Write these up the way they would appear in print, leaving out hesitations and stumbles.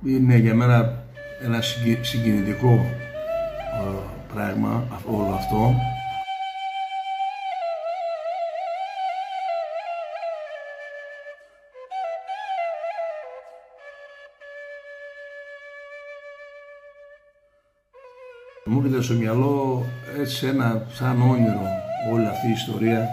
Είναι για μένα ένα συγκινητικό πράγμα όλο αυτό. Μου έρχεται στο μυαλό έτσι ένα σαν όνειρο όλη αυτή η ιστορία.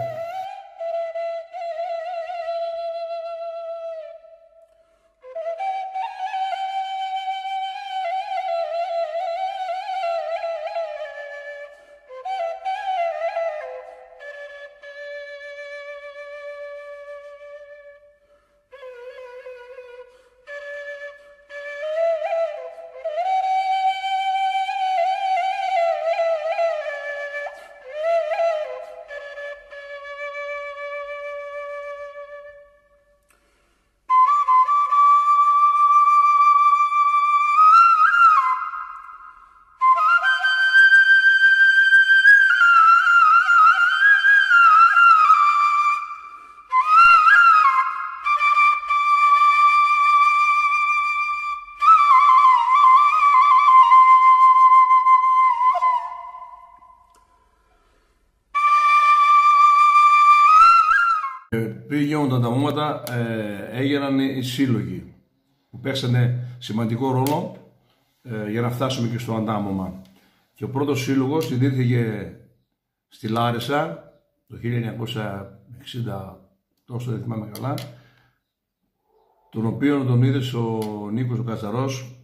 Πριν γίνονταν τα μούματα, έγιναν οι σύλλογοι που παίξανε σημαντικό ρόλο για να φτάσουμε και στο αντάμωμα. Και ο πρώτος σύλλογος ιδρύθηκε στη Λάρισα το 1960, τόσο δεν θυμάμαι καλά, τον οποίο τον ίδρυσε ο Νίκος ο Κατσαρός,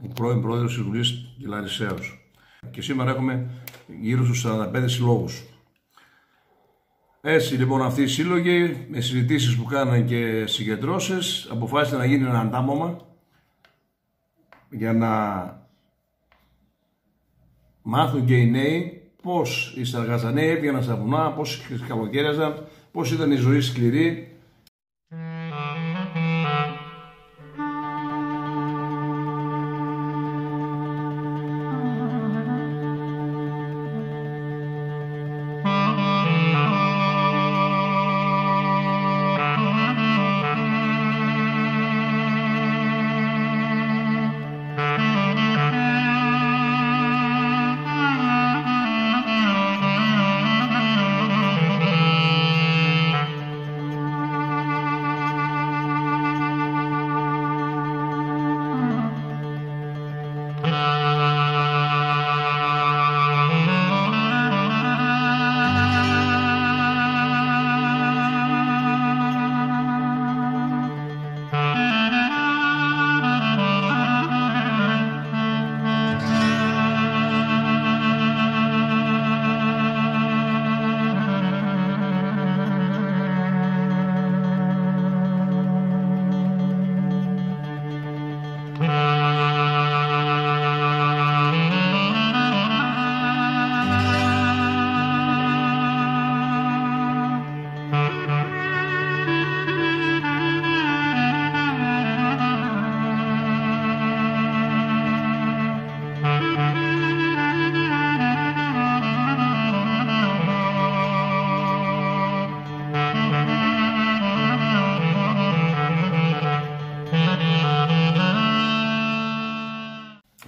ο πρώην πρόεδρος της Βουλής της Λαρισαίος. Και σήμερα έχουμε γύρω στους 45 συλλόγους. Έτσι λοιπόν αυτοί οι σύλλογοι με συζητήσεις που κάνανε και συγκεντρώσεις αποφάσισαν να γίνει ένα αντάμωμα για να μάθουν και οι νέοι πώς οι Σαργαζαναίοι έβγαιναν στα βουνά, πώς καλοκαίριαζαν, πώς ήταν η ζωή σκληρή.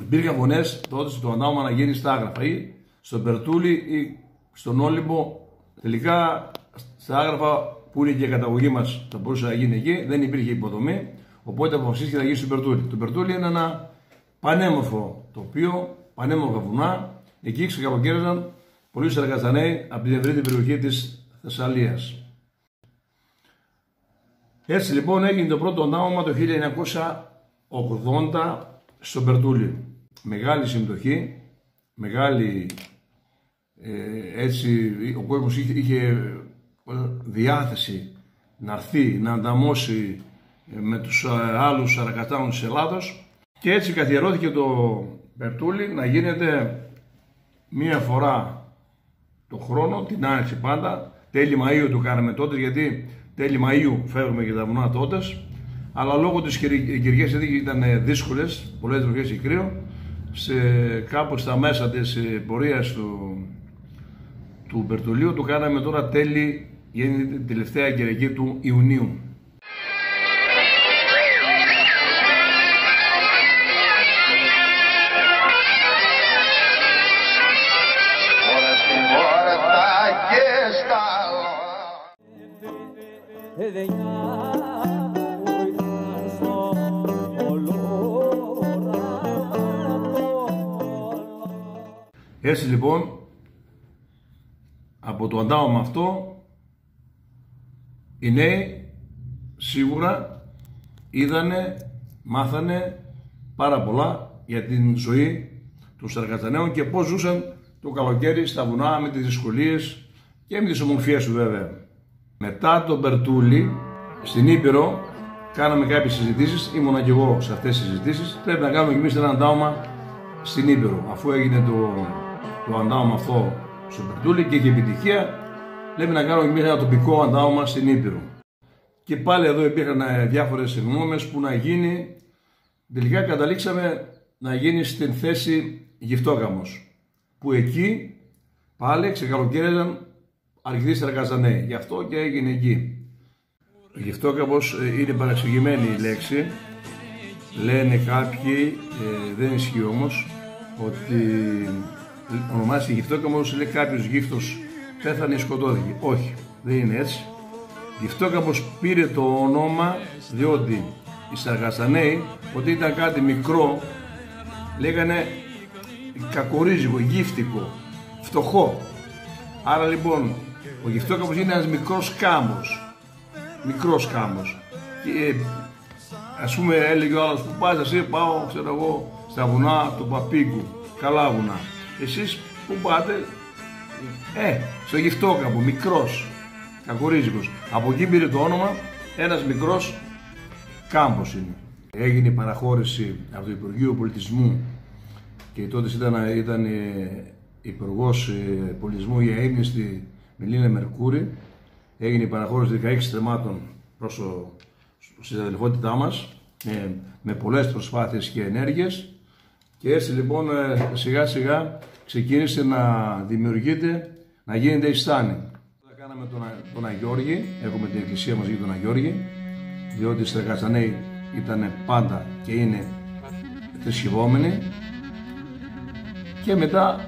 Υπήρχαν φωνές τότε στο αντάμωμα να γίνει στα Άγραφα ή στον Περτούλη ή στον Όλυμπο. Τελικά στα Άγραφα, που είναι και η καταγωγή μας, θα μπορούσε να γίνει εκεί, δεν υπήρχε υποδομή. Οπότε αποφασίστηκε να γίνει στον Περτούλη. Το Περτούλη είναι ένα πανέμορφο τοπίο, πανέμορφα βουνά. Εκεί ξεκαλοκαίριζαν πολλοί Σαργαζαναίοι από την ευρύτερη περιοχή της Θεσσαλίας. Έτσι λοιπόν έγινε το πρώτο αντάμωμα το 1980 στον Περτούλη. Μεγάλη συμμετοχή, μεγάλη έτσι, ο κόσμος είχε διάθεση να έρθει, να ανταμώσει με τους άλλους Σαρακαστάνους της Ελλάδος και έτσι καθιερώθηκε το Περτούλη να γίνεται μία φορά το χρόνο, την άνοιξη πάντα. Τέλη Μαΐου το κάναμε τότε, γιατί τέλη Μαΐου φεύγουμε και τα βουνά τότε, αλλά λόγω της καιρικές συνθήκες ήταν δύσκολες, πολλές βροχές και κρύο, κάπου στα μέσα της πορείας του Περτουλίου το κάναμε τώρα τέλη, γίνει την τελευταία Κυριακή του Ιουνίου. Έτσι λοιπόν, από το αντάμωμα αυτό, οι νέοι σίγουρα είδανε, μάθανε πάρα πολλά για την ζωή των Σαρακατσαναίων και πώς ζούσαν το καλοκαίρι στα βουνά με τις δυσκολίες και με τις ομορφιές του βέβαια. Μετά τον Περτούλη, στην Ήπειρο, κάναμε κάποιες συζητήσεις, ήμουνα και εγώ σε αυτές τις συζητήσεις. Πρέπει να κάνουμε κι εμείς ένα αντάμωμα στην Ήπειρο. Αφού έγινε το αντάμωμα αυτό στον Περτούλη και είχε επιτυχία, πρέπει να κάνουμε κι εμείς ένα τοπικό αντάμωμα στην Ήπειρο. Και πάλι εδώ υπήρχαν διάφορες γνώμες που να γίνει. Τελικά καταλήξαμε να γίνει στην θέση Γυφτόκαμος, που εκεί πάλι ξεκαλοκαίριζαν αρκετοί Σαρακατσαναίοι. Γι' αυτό και έγινε εκεί. Ο Γυφτόκαμος είναι παραξηγημένη η λέξη. Λένε κάποιοι, δεν ισχύει όμως, ότι ονομάστηκε Γυφτόκαμος, λέει κάποιος γύφτος πέθανε ή σκοτώθηκε. Όχι, δεν είναι έτσι. Γυφτόκαμος πήρε το όνομα διότι οι Σαρακατσαναίοι, ότι ήταν κάτι μικρό, λέγανε κακορίζικο, γύφτικο, φτωχό. Άρα λοιπόν ο Γυφτόκαμος είναι ένας μικρός κάμος. Μικρός κάμος. Και ας πούμε έλεγε ο άλλος, που πας εσύ? Πάω, ξέρω εγώ, στα βουνά του Παπίγκου. Καλά βουνά. Εσείς που πάτε? Στο Γυφτόκαμο, μικρός, κακορίζικος. Από εκεί πήρε το όνομα, ένας μικρός κάμπος είναι. Έγινε η παραχώρηση από το Υπουργείο Πολιτισμού και τότε ήταν υπουργός πολιτισμού η αείμνηστη Μελίνα Μερκούρη. Έγινε η παραχώρηση 16 θεμάτων προς τη συναδελφότητά μας με πολλές προσπάθειες και ενέργειες, και έτσι λοιπόν σιγά σιγά ξεκίνησε να δημιουργείται, να γίνεται η στάνη. Κάναμε τον Αγιώργη, έχουμε την εκκλησία μας για τον Αγιώργη, διότι οι Σαρακατσαναίοι ήταν πάντα και είναι θρησκευόμενοι. Και μετά,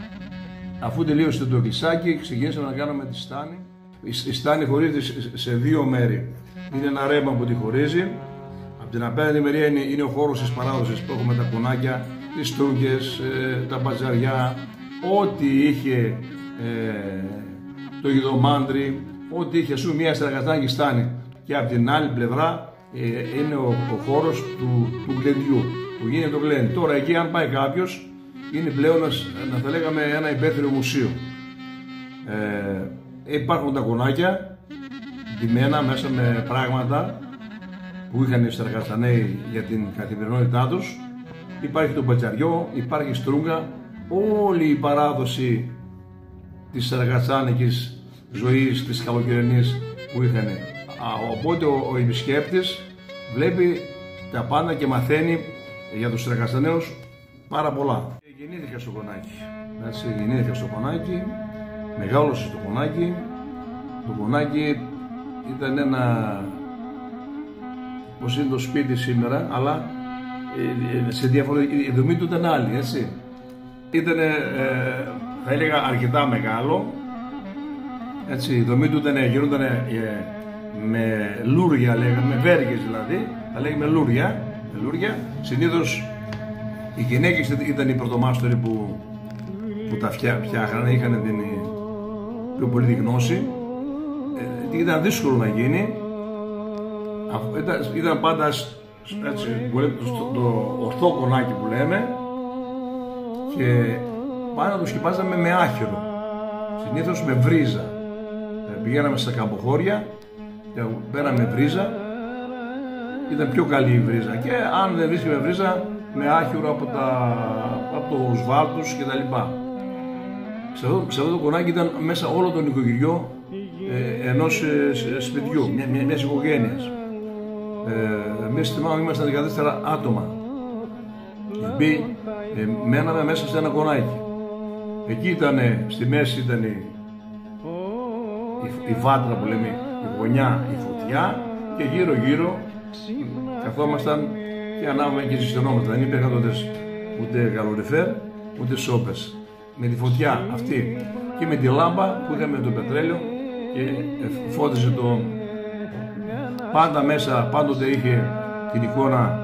αφού τελείωσε το εκκλησάκι, ξεκινήσαμε να κάνουμε τη στάνη. Η στάνη χωρίζεται σε δύο μέρη. Είναι ένα ρέμα που τη χωρίζει. Από την απέναντι μεριά είναι ο χώρος της παράδοσης που έχουμε τα κονάκια, τις στρούγκες, τα μπατζαριά, ό,τι είχε το γιδομάντρι, ό,τι είχε μια Σαρακατσανική στάνη. Και από την άλλη πλευρά είναι ο χώρος του γλεντιού, που γίνεται το γλέντι. Τώρα εκεί αν πάει κάποιος, είναι πλέον να θα λέγαμε ένα υπαίθριο μουσείο. Υπάρχουν τα κονάκια ντυμένα μέσα με πράγματα που είχαν οι Σαρακατσαναίοι για την καθημερινότητά τους. Υπάρχει το μπατζαριό, υπάρχει στρούγκα, όλη η παράδοση της Σαρακατσάνικης ζωής, της καλοκαιρινής που είχαν. Οπότε ο επισκέπτης βλέπει τα πάντα και μαθαίνει για τους Σαρακατσαναίους πάρα πολλά. Γεννήθηκα στο Κονάκι. Γεννήθηκα στο Κονάκι, μεγάλωσα στο Κονάκι. Το Κονάκι ήταν ένα, πως είναι το σπίτι σήμερα, αλλά σε διαφορετική, η δομή του ήταν άλλη, έτσι. Ήτανε, θα έλεγα, αρκετά μεγάλο, έτσι. Η δομή του γινόταν με λούρια, λέγαμε, με βέργες δηλαδή, θα λέγαμε λούρια. Συνήθως οι γυναίκες ήταν οι πρωτομάστοροι που τα φτιάχνανε, είχαν την πιο πολύ τη γνώση. Ήταν δύσκολο να γίνει. Ήταν πάντα έτσι, το ορθό κονάκι που λέμε, και πάνω το σκεπάζαμε με άχυρο, συνήθως με βρίζα. Πηγαίναμε στα καμποχώρια και πέραμε βρίζα, ήταν πιο καλή η βρίζα, και αν δεν βρίσκαμε βρίζα, με άχυρο από τους βάλτους και τα λοιπά. Σε αυτό το κονάκι ήταν μέσα όλο το νοικοκυριό ενός σπιτιού, μιας οικογένειας. Εμείς θυμάμαι ήμασταν 14 άτομα, μέναμε μέσα σε ένα κονάκι. Εκεί ήταν, στη μέση ήταν η βάτρα που λέμε, η γωνιά, η φωτιά, και γύρω γύρω καθόμασταν και ανάβαμε και ζεσθενόμασταν. Δεν υπήρχαν τότε ούτε καλοριφέρ ούτε σόπες. Με τη φωτιά αυτή και με τη λάμπα που είχαμε το πετρέλαιο και φώτιζε πάντα μέσα, πάντοτε είχε την εικόνα,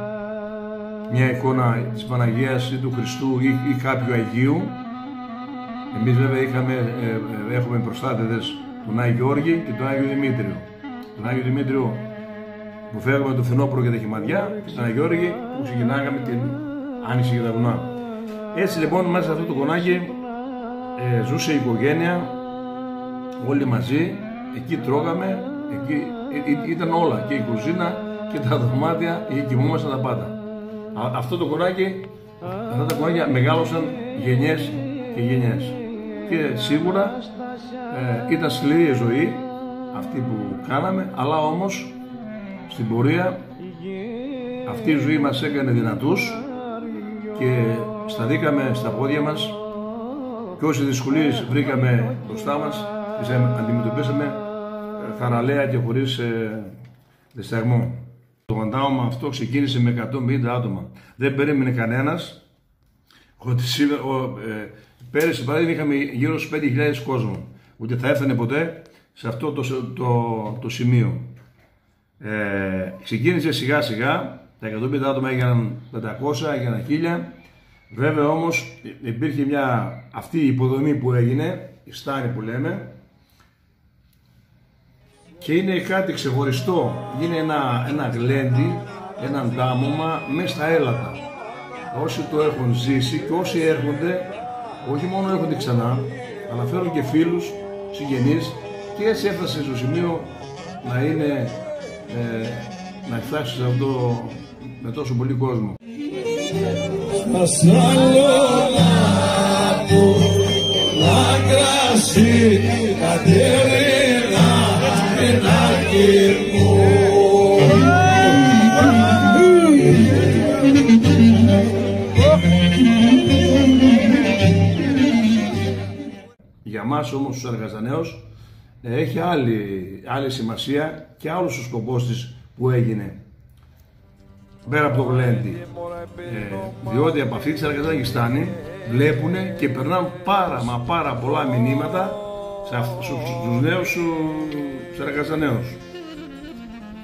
μια εικόνα της Παναγίας ή του Χριστού ή κάποιου Αγίου. Εμείς βέβαια έχουμε προστάτηδες τον Άγιο Γιώργη και τον Άγιο Δημήτριο. Τον Άγιο Δημήτριο που φεύγαμε το φθινόπωρο για τα χυμαδιά και τον Άγιο Γιώργη που ξεκινάγαμε την άνοιξη για τα βουνά. Έτσι λοιπόν μέσα σε αυτό το κονάκι ζούσε η οικογένεια όλοι μαζί, εκεί τρώγαμε, εκεί ήταν όλα, και η κουζίνα και τα δωμάτια, εκεί κοιμούμασταν τα πάντα. Αυτό το κονάκι, αυτά τα κονάκια μεγάλωσαν γενιές και γενιές. Και σίγουρα ήταν σκληρή η ζωή αυτή που κάναμε, αλλά όμως στην πορεία αυτή η ζωή μας έκανε δυνατούς και σταθήκαμε στα πόδια μας και όσες δυσκολίες βρήκαμε μπροστά μας τις αντιμετωπίσαμε θαραλέα και χωρίς δισταγμό. Το αντάγωμα αυτό ξεκίνησε με 150 άτομα. Δεν περίμενε κανένας ότι σήμερα, πέρυσι παράδειγμα είχαμε γύρω στους 5.000 κόσμο. Ούτε θα έφτανε ποτέ σε αυτό το σημείο. Ξεκίνησε σιγά σιγά, τα 150 άτομα έγιναν 500, έγιναν 1000. Βέβαια όμως υπήρχε αυτή η υποδομή που έγινε, η στάνη που λέμε, και είναι κάτι ξεχωριστό. Είναι ένα γλέντι, ένα ντάμωμα μέσα στα έλατα. Όσοι το έχουν ζήσει και όσοι έρχονται, όχι μόνο έρχονται ξανά, αλλά φέρουν και φίλους, συγγενείς, και έτσι έφτασε στο σημείο να φτάσει σε αυτό με τόσο πολύ κόσμο. Για μας όμως τους Αργαζαναίους έχει άλλη σημασία και άλλος ο σκοπός της που έγινε πέρα από το γλέντι, διότι από αυτή τη Αργαζάνικη στάνη βλέπουνε και περνάνε πάρα πολλά μηνύματα στους νέους Αργαζαναίους,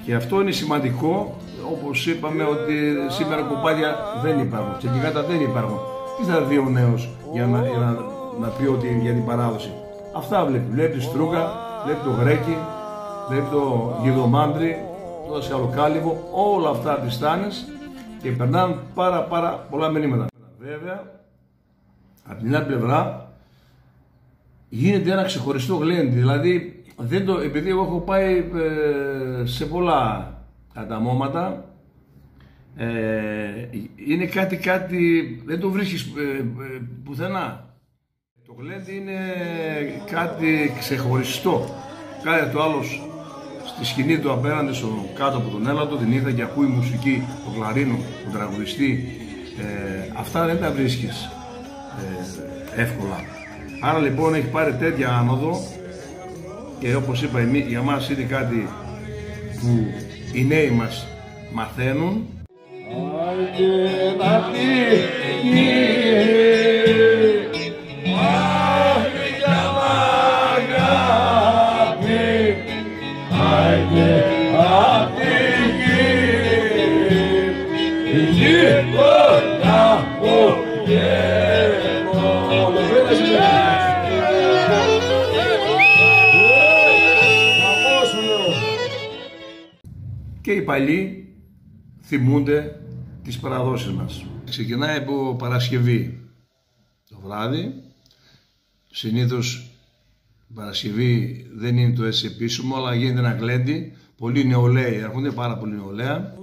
και αυτό είναι σημαντικό. Όπως είπαμε ότι σήμερα κοπάδια δεν υπάρχουν, τσεκιγάτα δεν υπάρχουν. Τι θα δει ο νέος για να πει ότι για την παράδοση? Αυτά βλέπει τη Στρούγκα, βλέπει το Γρέκι, βλέπει το Γιδομάντρι, το Δασκαλοκάλυβο, όλα αυτά τις στάνες, και περνάνε πάρα πολλά μηνύματα. Βέβαια, από την άλλη πλευρά γίνεται ένα ξεχωριστό γλέντι, δηλαδή επειδή εγώ έχω πάει σε πολλά ανταμώματα, είναι κάτι δεν το βρίσκεις πουθενά. Το γλέντι είναι κάτι ξεχωριστό. Κάτι το άλλο στη σκηνή του απέναντι κάτω από τον έλατο, την είδα και ακούει μουσική, το κλαρίνο, τον τραγουδιστή. Αυτά δεν τα βρίσκεις εύκολα. Άρα λοιπόν έχει πάρει τέτοια άνοδο, και όπως είπα, για μας είναι κάτι που οι νέοι μας μαθαίνουν. Και οι παλιοί θυμούνται τις παραδόσεις μας. Ξεκινάει από Παρασκευή το βράδυ. Συνήθως Παρασκευή δεν είναι το έτσι επίσημο, αλλά γίνεται ένα γλέντι. Πολλοί νεολαίοι έρχονται, πάρα πολλοί νεολαία.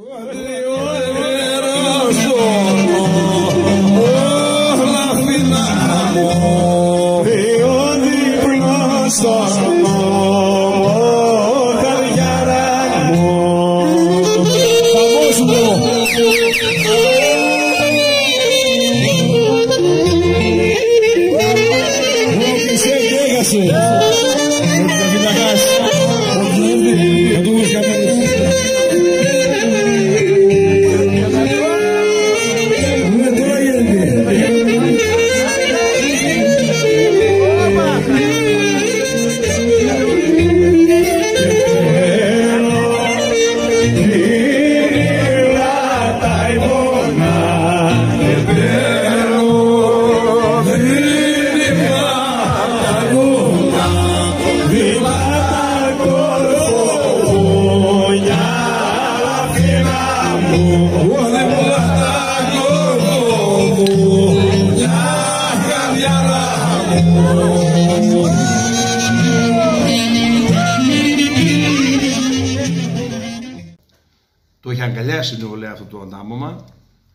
Το έχει αγκαλιάσει την νεολαία αυτό το αντάμωμα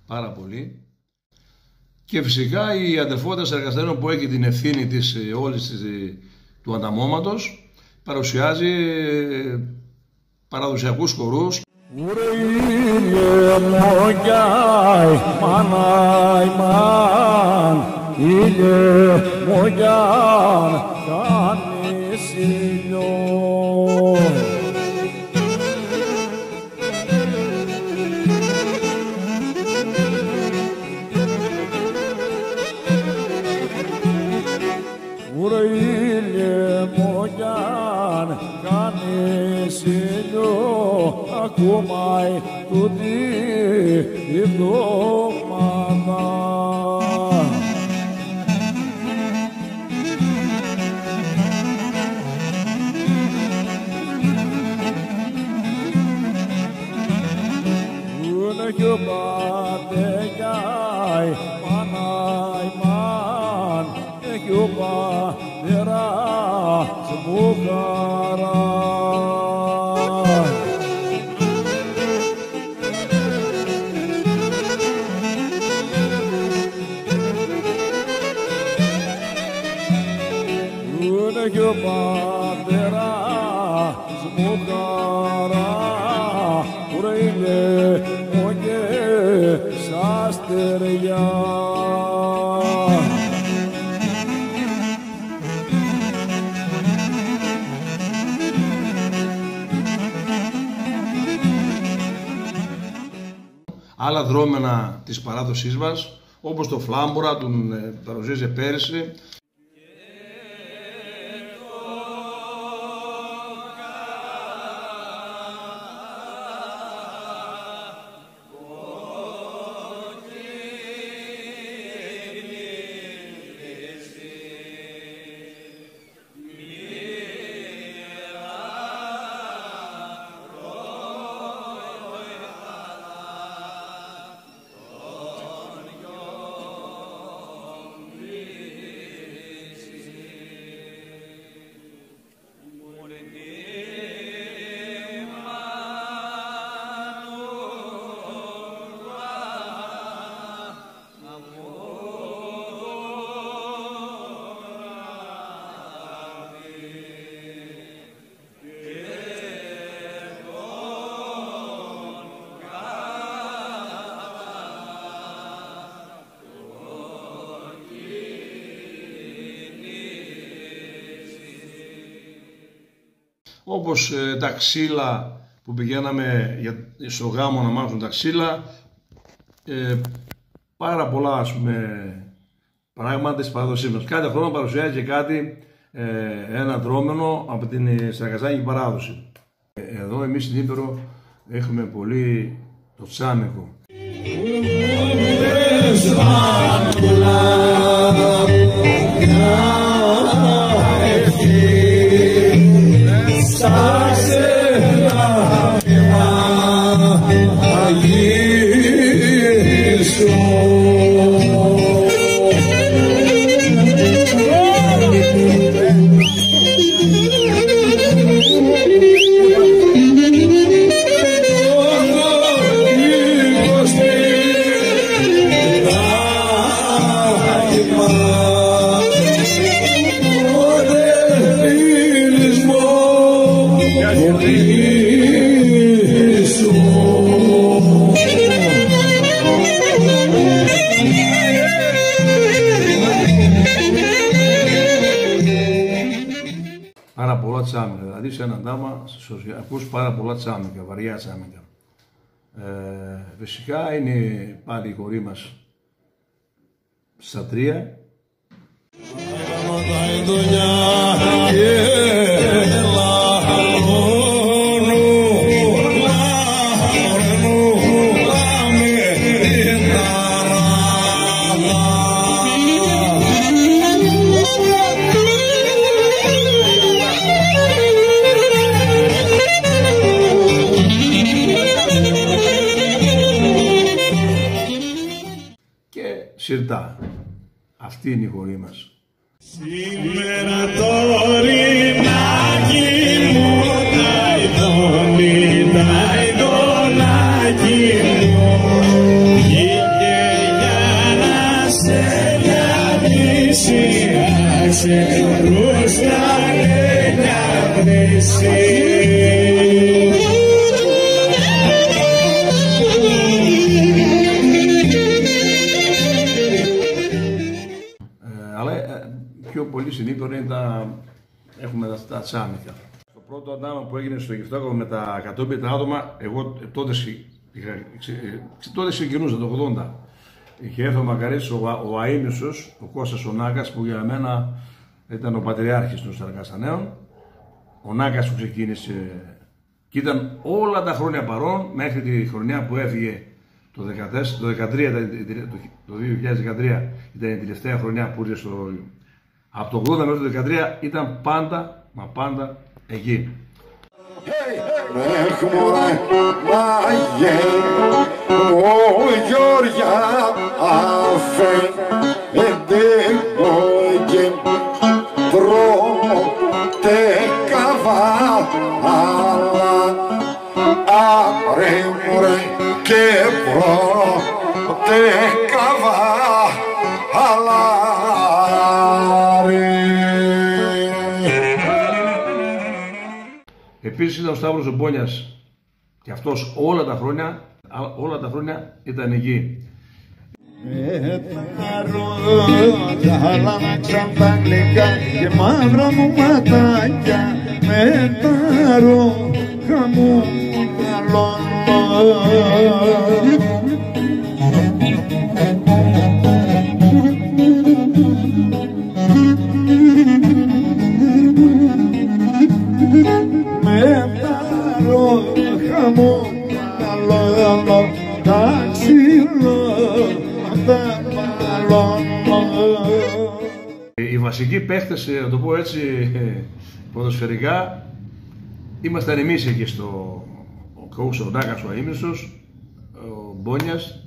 πάρα πολύ. Και φυσικά η αδελφότητα εργαστηρίων που έχει την ευθύνη της όλης του ανταμώματος παρουσιάζει παραδοσιακούς χορούς. Ακούμαι τούτη η εβδομάδα. Ούνε κι ο πατεγιάι μανάι μαν κι ο πατεράς μου χαρά. Κι ο πατεράς μου χαρά, ουρε είναι μου και στα στεριά. Άλλα δρόμενα της παράδοσής μας, όπως το Φλάμπορα, τον παρουσίασε πέρυσι. Όπως τα ξύλα που πηγαίναμε στο γάμο να μάθουν τα ξύλα, πάρα πολλά ας πούμε πράγματα της παράδοσής μας. Κάθε χρόνο παρουσιάζει και κάτι, ένα δρόμενο από την Σαρακαζάνικη παράδοση. Εδώ εμείς στην Ήπειρο έχουμε πολύ το τσάμικο. Πάρα πολλά τσάμικα, δηλαδή σε έναν τάμα ακούς πάρα πολλά τσάμικα, βαριά τσάμικα. Φυσικά είναι πάλι η χωρή μας στα τρία. Σιρτά. Αυτή είναι η χωρή μας. Σήμερα τωρινάκι μου ταϊδονάκι μου βγήκε για να σε λιανίσει, να σε ρούστανε να βρίσει. Πιο πολύ συνήθως είναι έχουμε τα τσάμικα. Το πρώτο αντάμα που έγινε στο Γυφτόκαβο με τα κατόπιτα άτομα, εγώ τότε ξεκινούσα το 80. Είχε έρθει ο Μακαρίτης, ο Αΐμνησος, ο Κώστας ο Νάκας, που για μένα ήταν ο πατριάρχης των Σαρακαστανέων. Ο Νάκας που ξεκίνησε και ήταν όλα τα χρόνια παρόν μέχρι τη χρονιά που έφυγε το 2013 ήταν η τελευταία χρονιά που ήρθε από το 80 μέχρι το 2013 ήταν πάντα, μα πάντα εκεί. Επίσης ήταν ο Σταύρος ο Μπόνιας και αυτός όλα τα χρόνια ήταν εκεί. Με τα ρόδα άλλαξαν τα γλυκά και μαύρα μου ματάκια, με τα ρόδα μου οι βασικοί παίχτες, να το πω έτσι ποδοσφαιρικά, ήμασταν εμείς εκεί ο Νάκας, ο Αΐμνησος, ο Μπόνιας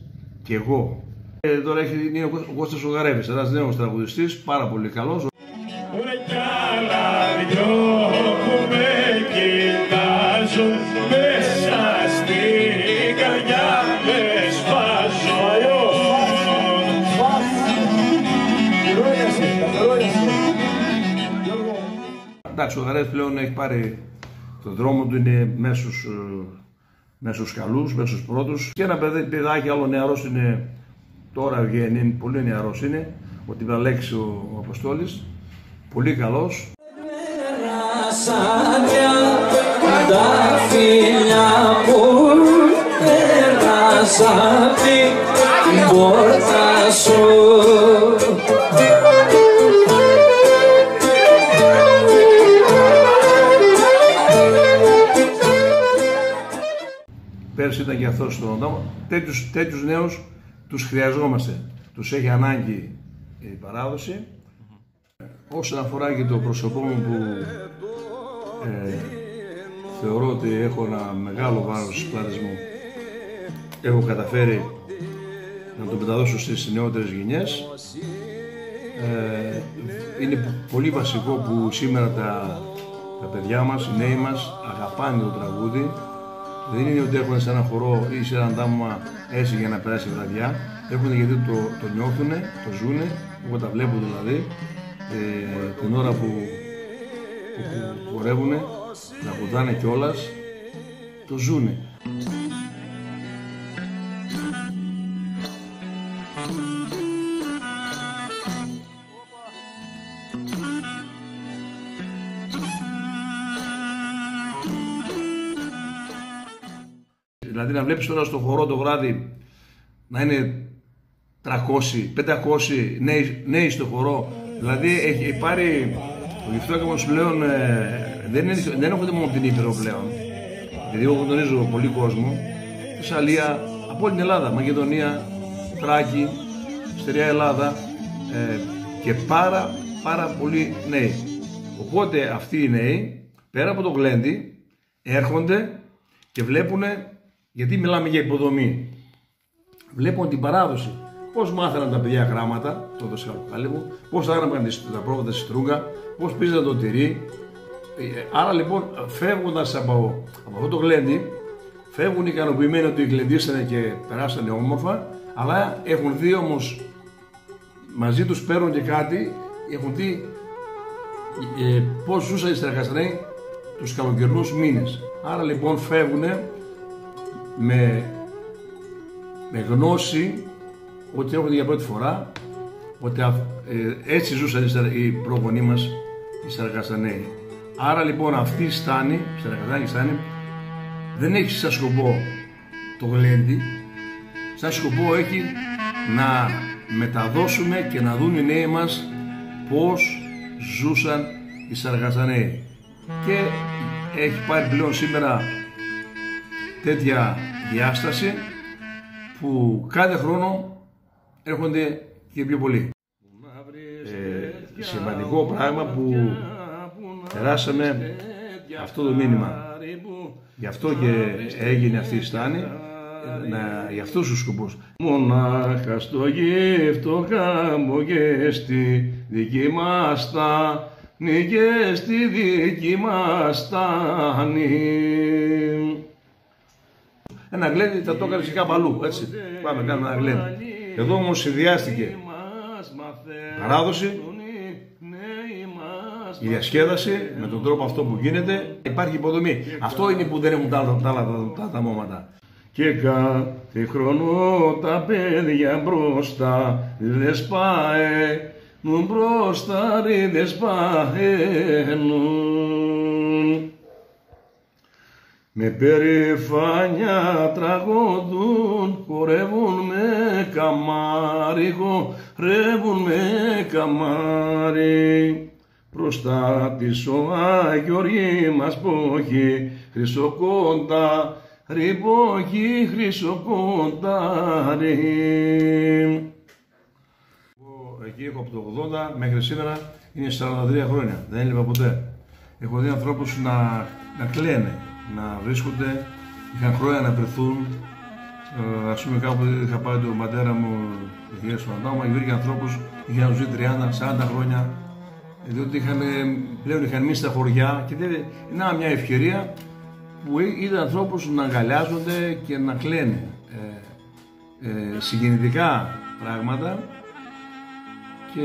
και εγώ. Τώρα είναι ο Κώστας ο Γαρέβης, ένας νέος τραγουδιστής, πάρα πολύ καλός. Εντάξει, ο Γαρέβης πλέον έχει πάρει τον δρόμο του, είναι μέσους καλούς, μέσους πρώτους. Και ένα παιδάκι άλλο νεαρός είναι, τώρα βγαίνει, πολύ νεαρός είναι, ο Τιβαλέξης ο Αποστόλης, πολύ καλός. Τα φιλιά που πέρασαν την πόρτα σου. Πέρσι ήταν και αυτός στον δρόμο. Τέτοιους νέους τους χρειαζόμαστε. Τους έχει ανάγκη η παράδοση. Όσον αφορά και το πρόσωπό μου που θεωρώ ότι έχω ένα μεγάλο βάρος στις πλάτες μου, έχω καταφέρει να το μεταδώσω στις νεότερες γενιές. Είναι πολύ βασικό που σήμερα τα παιδιά μας, οι νέοι μας αγαπάνε το τραγούδι. Δεν είναι ότι έχουν σε ένα χορό ή σε ένα αντάμωμα έτσι για να περάσει βραδιά. Έχουν γιατί το νιώθουνε, το ζουνε, εγώ τα βλέπω δηλαδή, την ώρα που χορεύουνε, τραγουδάνε κιόλας, το ζουνε. Δηλαδή να βλέπεις τώρα στο χορό το βράδυ να είναι 300, 500 νέοι στο χορό. Δηλαδή έχει πάρει ο Γυφτόκαβος πλέον, δεν έχονται μόνο την Ήπειρο πλέον. Γιατί εγώ γνωρίζω πολύ κόσμο, Θεσσαλία, από όλη την Ελλάδα, Μακεδονία, Θράκη, Στεριά Ελλάδα και πάρα πολλοί νέοι. Οπότε αυτοί οι νέοι, πέρα από το γλέντι, έρχονται και βλέπουν, γιατί μιλάμε για υποδομή, βλέπουν την παράδοση, πώς μάθαιναν τα παιδιά γράμματα, το δασκαλοκάλι μου, πώς άγραφαν τα πρόβατα στη στρούγκα, πώς πίζαν το τυρί. Άρα λοιπόν, φεύγοντας από αυτό το γλέντι, φεύγουν ικανοποιημένοι ότι γλεντήσανε και περάσανε όμορφα, αλλά έχουν δει όμως, μαζί τους παίρνουν και κάτι, έχουν δει πώς ζούσαν οι Σαρακασταναίοι τους καλοκαιρινούς μήνες. Άρα λοιπόν φεύγουν με γνώση ότι έρχονται για πρώτη φορά, ότι έτσι ζούσαν οι προγονείς μας οι Σαρακασταναίοι. Άρα λοιπόν αυτή η στάνη, η Σαρακαστανική στάνη, δεν έχει σαν σκοπό το γλέντι, σαν σκοπό έχει να μεταδώσουμε και να δουν οι νέοι μας πώς ζούσαν οι Σαρακασταναίοι. Και έχει πάρει πλέον σήμερα τέτοια διάσταση που κάθε χρόνο έρχονται και πιο πολλοί. Σημαντικό πράγμα που περάσαμε αυτό το μήνυμα. Γι' αυτό και έγινε αυτή η στάνη, για αυτούς τους σκοπούς. Μονάχα στο γύφτο κάμω και στη δική μας στάνη και στη δική μας στάνη. Ένα γλέντι θα το έκανε και κάπου αλλού, έτσι. Πάμε να κάνουμε ένα γλέντι. Εδώ όμως συνδυάστηκε παράδοση, η διασκέδαση με τον τρόπο αυτό που γίνεται, υπάρχει υποδομή. Αυτό είναι που δεν έχουν τα άλλα τα μόματα. Και κάθε χρόνο τα παιδιά μπροστά δεν σπαένουν, μπροστά δεν σπαένουν. Με περηφάνεια τραγωδούν, χορεύουν με καμάρι, χορεύουν με καμάρι. Μπροστά της ο Άγιοργή μας πόχει, χρυσοκόντα, ρηπόχει, χρυσοκόνταρι. Εκεί έχω από το 80 μέχρι σήμερα είναι 43 χρόνια, δεν έλειπα ποτέ. Έχω δει ανθρώπους να κλαίνε, να βρίσκονται, είχαν χρόνια να βρεθούν. Ας πούμε κάποτε είχα πάει τον πατέρα μου, τη θεία σου Αντάμα, και βρήκε ανθρώπους, είχαν ζει 30-40 χρόνια, διότι πλέον είχαν μείνει στα χωριά και είναι μια ευκαιρία που είδαν ανθρώπους να αγκαλιάζονται και να κλαίνε. Συγκινητικά πράγματα, και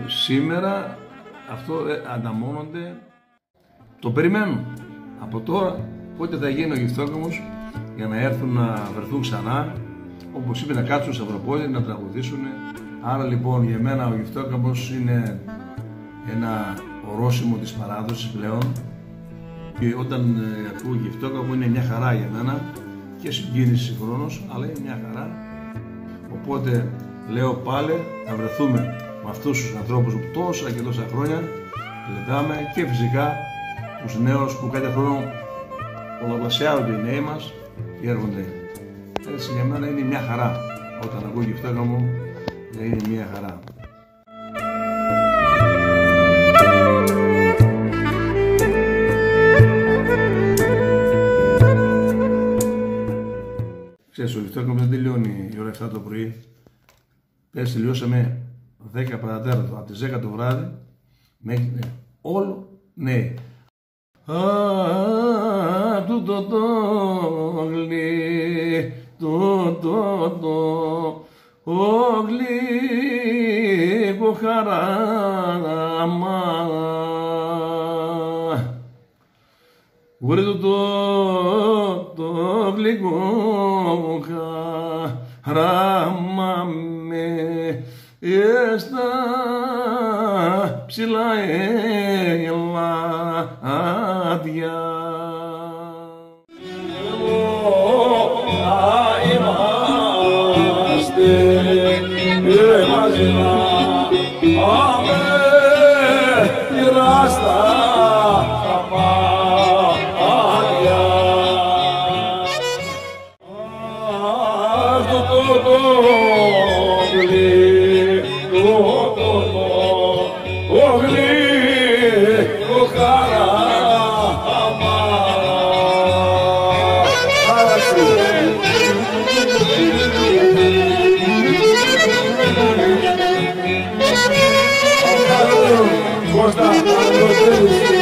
σήμερα αυτό ανταμώνονται, το περιμένουν από τώρα πότε θα γίνει ο Γυφτόκαμος για να έρθουν να βρεθούν ξανά, όπως είπε, να κάτσουν στα Σταυροπόλη, να τραγουδήσουν. Άρα λοιπόν για μένα ο Γυφτόκαμος είναι ένα ορόσημο της παράδοσης πλέον, και όταν ακούω Γυφτόκαμο είναι μια χαρά για μένα και συγκίνηση συγχρόνως, αλλά είναι μια χαρά. Οπότε λέω πάλι να βρεθούμε με αυτούς τους ανθρώπους που τόσα και τόσα χρόνια λετάμε, και φυσικά τους νέους που κάθε χρόνο πολλαπλασιάζονται οι νέοι μας και έρχονται. Έτσι για μένα είναι μια χαρά. Όταν ακούω Γυφτόκαμο είναι μια χαρά. Ξέρεις, ο Γυφτόκαμος δεν τελειώνει η ώρα 7 το πρωί. Πέρσι τελειώσαμε 10 παρατέταρτο, από τις 10 το βράδυ μέχρι όλο νέοι. Τούτο το ο γλυκό χαράμα, βρε το γλυκό χαράμα με στα ψηλά ελάδια. το τέλος.